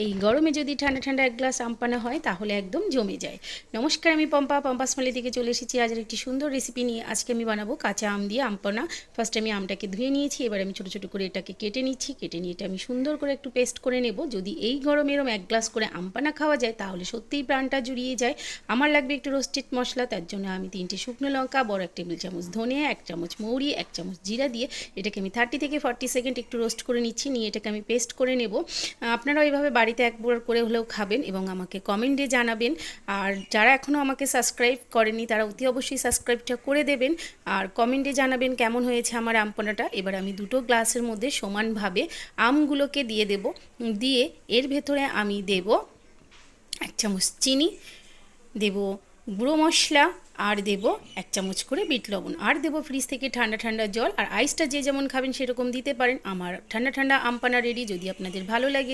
এই গরমে যদি ঠান্ডা ঠান্ডা এক গ্লাস আম পানা হয় তাহলে একদম জমে যায়। নমস্কার, আমি পম্পা স্মাইলি থেকে চলে এসেছি আজ একটি সুন্দর রেসিপি নিয়ে। আজকে আমি বানাবো কাঁচা আম দিয়ে আম পানা। ফার্স্ট আমি আমটাকে ধুয়ে নিয়েছি, এবার আমি ছোটো ছোটো করে এটাকে কেটে নিচ্ছি। কেটে নিয়ে এটা আমি সুন্দর করে একটু পেস্ট করে নেব। যদি এই গরমে এরম এক গ্লাস করে আম পানা খাওয়া যায় তাহলে সত্যিই প্রাণটা জুড়িয়ে যায়। আমার লাগবে একটু রোস্টেড মশলা, তার জন্য আমি 3টে শুকনো লঙ্কা, বড় 1 টেবিল চামচ ধনে, 1 চামচ মৌরি, 1 চামচ জিরা দিয়ে এটাকে আমি 30 থেকে 40 সেকেন্ড একটু রোস্ট করে নিচ্ছি। নিয়ে এটাকে আমি পেস্ট করে নেব। আপনারা এইভাবে বাড়িতে একবার করে হলেও খাবেন এবং আমাকে কমেন্টে জানাবেন। আর যারা এখনও আমাকে সাবস্ক্রাইব করেনি তারা অতি অবশ্যই সাবস্ক্রাইবটা করে দেবেন আর কমেন্টে জানাবেন কেমন হয়েছে আমার আম পানাটা। এবার আমি দুটো গ্লাসের মধ্যে সমানভাবে আমগুলোকে দিয়ে দেব। দিয়ে এর ভেতরে আমি দেব 1 চামচ চিনি, দেব গুঁড়ো মশলা, আর দেব 1 চামচ করে বিট লবণ, আর দেব ফ্রিজ থেকে ঠান্ডা ঠান্ডা জল। আর আইসটা যে যেমন খাবেন সেরকম দিতে পারেন। আমার ঠান্ডা ঠান্ডা আম পানা রেডি। যদি আপনাদের ভালো লাগে